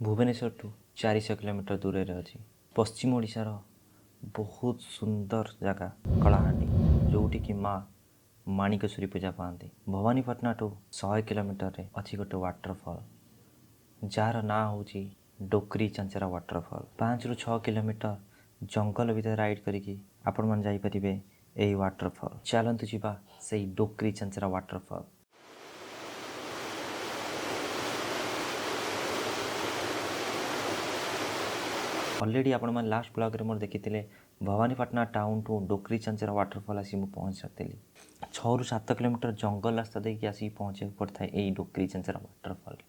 Bhubaneswar to 400 kilometre दूर रे अच्छी पश्चिम ओडिशार बहुत सुंदर जगह कलाहांडी जोटी कि माँ माणिकेश्वरी पूजा पाती। भवानीपाटना टू 100 किलोमीटर रे अच्छी गोटे वाटरफॉल जार ना हूँ डोकरी चंचरा वाटरफॉल। 5 ରୁ 6 किलोमीटर जंगल भीतर राइड करिकी आपण मन जाई परिबे एई वाटरफॉल। चलंतु जीवा सेई डोकरी चंचरा वाटरफॉल। ऑलरेडी आपण मन लास्ट ब्लॉग रे मोर देखिथिले भवानीपाटना टाउन टू डोकरी चंचरा वाटरफॉल आसी मु पहुंच सारथिली। 6 ରୁ 7 किलोमीटर जंगल रास्ता देकी आसी पहुंचे पड़ता है एई डोकरी चंचरा वाटरफॉल।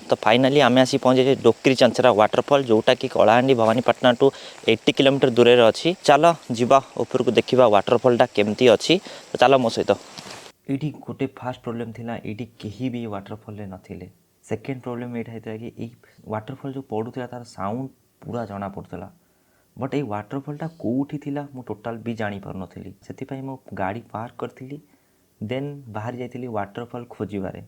तो फाइनाली आम आसी पहुँचे डोकरी चंचरा वाटरफॉल जोटा कि कलाहांडी भवानीपाटना टू 80 किलोमीटर दूर रे अच्छी। चलो जीवा ऊपर को देखा वाटरफॉलटा केमती अच्छी। तो चलो मो सहित। ये गोटे फास्ट प्रोब्लेम थिला ये कहीं भी वाटरफॉल रे नथिले। सेकेंड प्रोब्लेम ये होता कि ये वाटरफॉल जो पड़ूला तार साउंड पूरा जना पड़ता बट ये वाटरफॉलटा कौटी थिला मु टोटाल भी जानी पार नथिली। सेति मो गाड़ी पार्क करथिली देन बाहर जाइथिली वाटरफॉल खोजिबारे।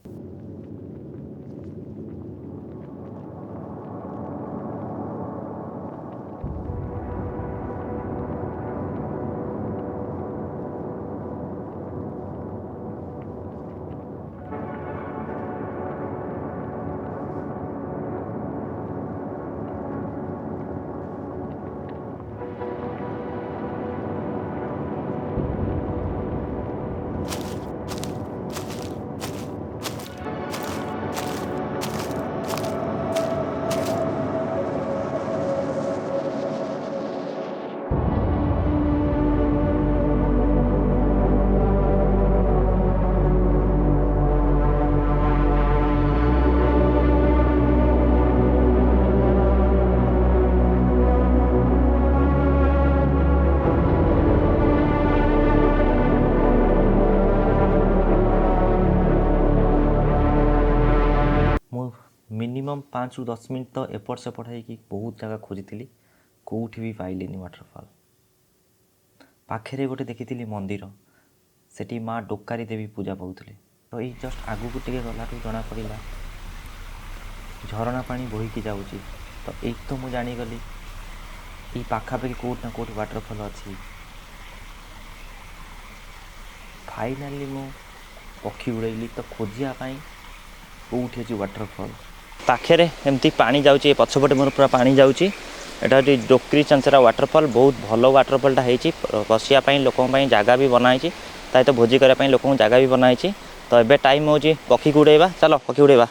मिनिमम 5 ରୁ 10 मिनट तो एपट सेपट होगी बहुत जगह खोजी कौटी भी पाइली वाटरफॉल। पाखे गोटे देखी मंदिर सेठी माँ डोकारी देवी पूजा पाते। तो ये जस्ट आगू को टे गला जना पड़ा झरणा पानी बोहीकी जाऊँगी। तो एक तो मुझे जानीगली ये पाखापाखि कौट ना कौट वाटरफॉल अच्छी। फाइनाली मु पक्षी उड़ेली तो खोजापी कौटी अच्छी वाटरफॉल। पाखे एमती पानी जाऊँगी पछपटे मोर पूरा पानी जाऊँगी। एटा डोकरी चंचरा वाटरफॉल बहुत भल वाटरफॉलटा होती। बसापी लोक जगह भी बनाई सहित भोजी करने लोक जगह भी बनाई। तो एबे टाइम हो पक्षी को उड़ेबा। चलो पक्षी उड़ेबा।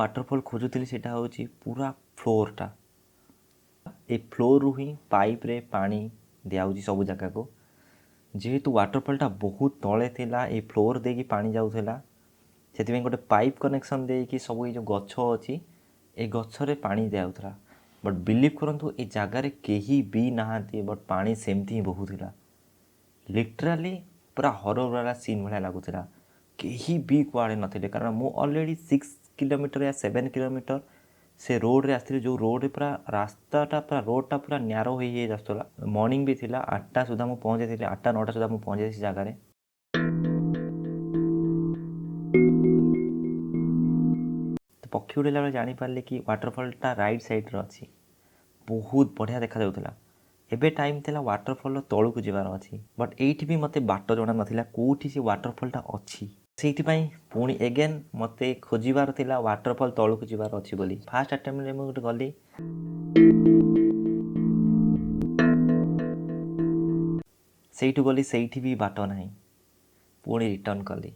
वाटरफॉल खोजुली से हूँ पूरा फ्लोरटा ए फ्लोर रू ही पाइप रे पानी दिया सब जगह को जेहेतु वाटरफॉलटा बहुत तले थिला ए फ्लोर देकी पानी जाऊला से गोटे पाइप कनेक्शन देकी सब ये जो गछ अच्छी ए गछरे पानी दिया बट बिलीव करंतु ए जगार कहीं भी नहांती बट पानी सेमती ही बहुला लिटराली पूरा हरर वाला सीन भाया लगुला कहीं भी कुआड़े नथिले कारण मु ऑलरेडी 6 किलोमीटर या 7 किलोमीटर से रोड रे आसती जो रोड पूरा रास्ताटा पूरा रोडटा पूरा न्यारो हो आसला मॉर्निंग भी थिला 8टा सुधा मुझे पहुँचे 8टा 9टा सुधा मुझे पहुँचे से जगार तो पक्षी उड़ेला बेले जानीपारे कि वाटरफॉलटा राइट साइड अच्छी बहुत बढ़िया देखा जाऊला एबे टाइम थिला वाटरफॉल तलू को जीवार अच्छी बट एठी भी मते बाट जणा नथिला कोठी से वाटरफॉलटा अच्छी से पुणी एगेन मत खोजार थिला वाटरफॉल तलू को जीवार अच्छी बोली फास्ट अटेम्प्ट रे मुझे गली सेठू गली सेठी भी बाट नहीं पुणी रिटर्न कली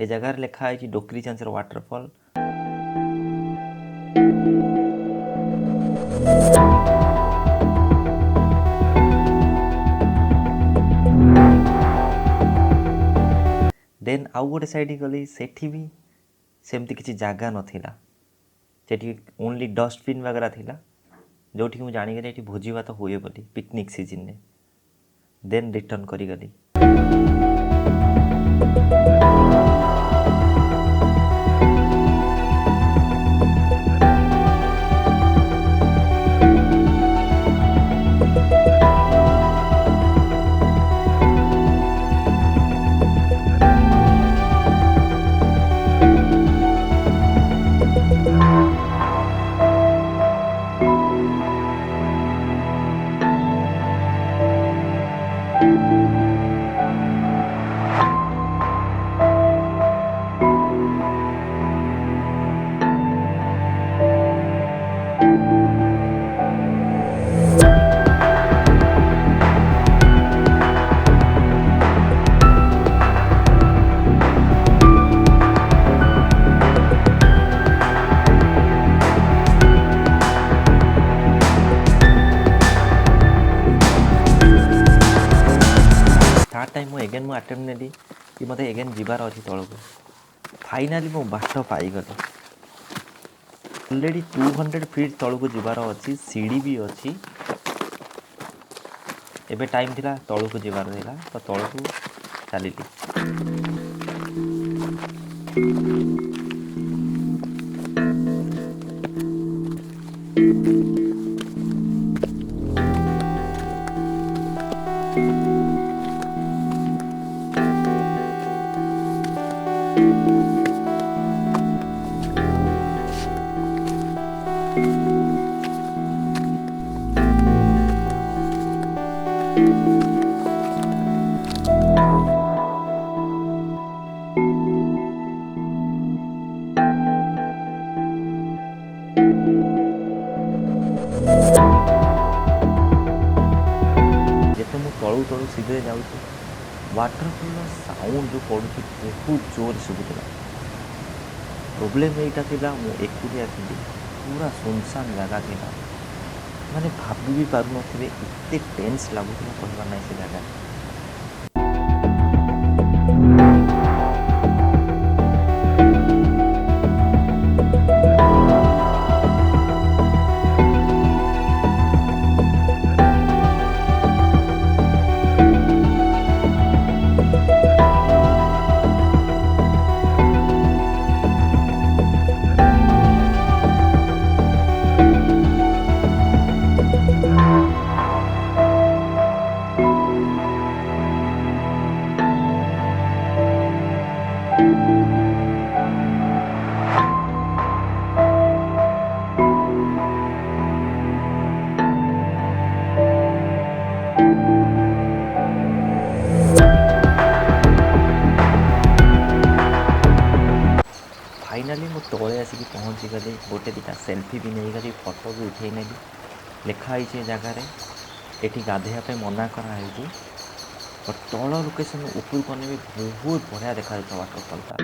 ए जगार लिखा है डोकरी चांचर वाटरफॉल देन आउ गोटे साइड गली सेठी भी सेमती किसी जगह नथिला सेठी ओनली डस्टबिन वगैरह थिला जोठी मुझे जानिगली ये भोजी भात हुए बोली पिकनिक सीजन में देन रिटर्न करी गली थर्ड टाइम एगेन मु अटेम्प्ट नेली कि मत एगेन जीवार अच्छी तौक फाइनाली मो बाट पाईगली ऑलरेडी 200 फीट तौक जीवार अच्छी सीढ़ी भी अच्छी एबे टाइम थिला तौक जीवार थिला तो तौक चली तलू तलू सीधे जाऊँ वाटरफॉल साउंड जो पड़ू बहुत जोर शुभुला प्रोब्लेम यहीटा था एकुटिया थी पूरा सुनसान जगह थी मैंने भाभी भी पार थे एत टेन्स लगुला कहबार ना से जगह फाइनाली मो तले आसिक पहुँची गली गोटे दुटा सेल्फी भी नहीं गली फोटो भी उठे नेली लिखाई जगार ये गाधेया मना कराई तल लोकेशन ऊपर को भी बहुत बढ़िया देखा वाटरफॉलटा।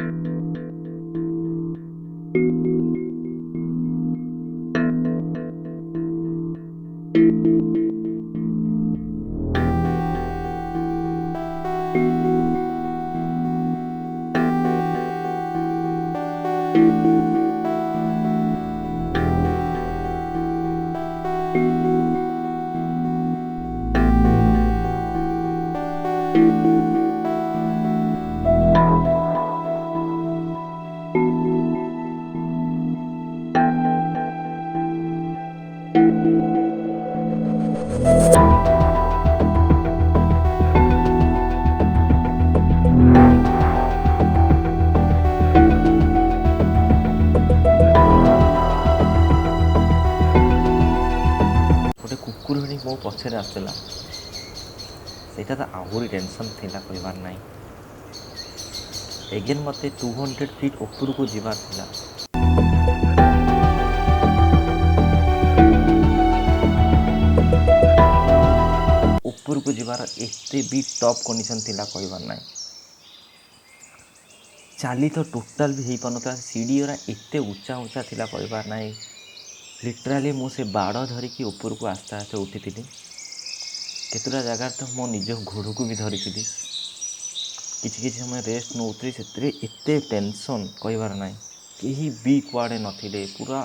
गोटे कुकुर हणी मो पछे आसला सेटा तो आहरी टेंशन थिला कहबार नहीं। एगेन मते 200 फीट ऊपर को जीवार थिला। ऊपर को जीवार एते भी टॉप कंडीशन थिला कहबार नहीं। चाली तो टोटाल भी हो पानता सीढ़ी गुरा एते ऊंचा ऊंचा थिला कहबार नहीं। लिटराली मु से बाड़ धरिकी ऊपर को आस्ते आस्ते उठी थी। केतुटा जगार तो मो निज घोड़ को भी धरी किसी समय रेस्ट नौत्री से एते टेंशन कहबार ना कहीं भी कुआड़े नथिले पूरा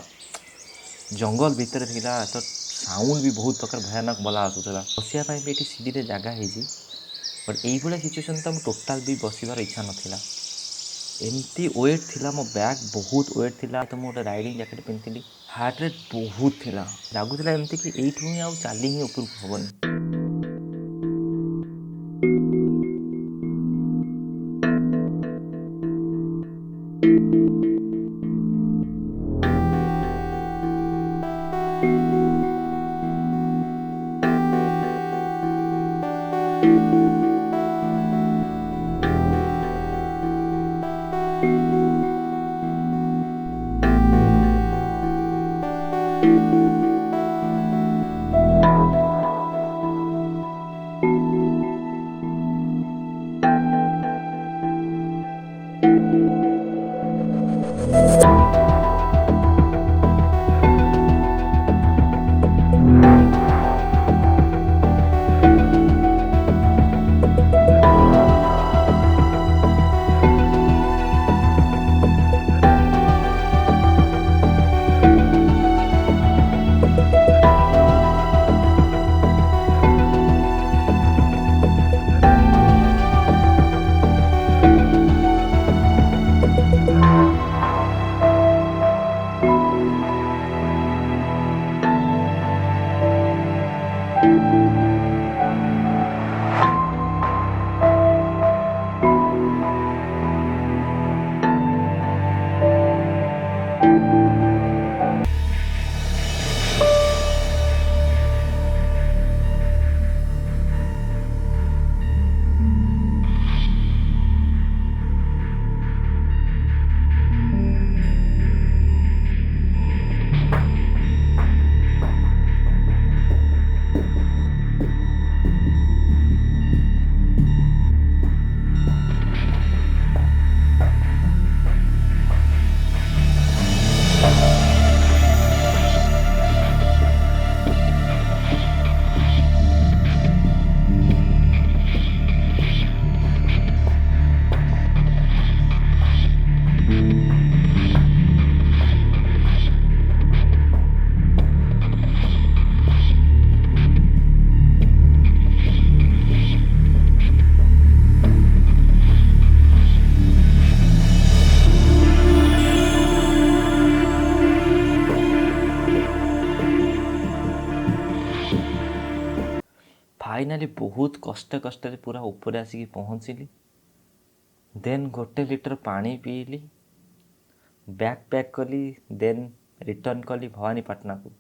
जंगल भितर थिला तो साउंड भी बहुत प्रकार भयानक बला आसूला बसिया भी ये सीढ़ी जगह है बट ये सिचुएसन तो टोटाल भी बसबार इच्छा नाला एमती वेट थिला मो बैग बहुत वेट थिला तो मुझे राइडिंग जैकेट पिंधि हार्ट रेट बहुत थिला लगुला एमती कि एठू ही आउ चली ही ऊपर को हबनी। फाइनाली बहुत कष्ट कष्ट पूरा ऊपर आसिक पहुँचली देन गोटे लिटर पानी पीली बैग पैक कली देन रिटर्न कली भवानीपाटना को।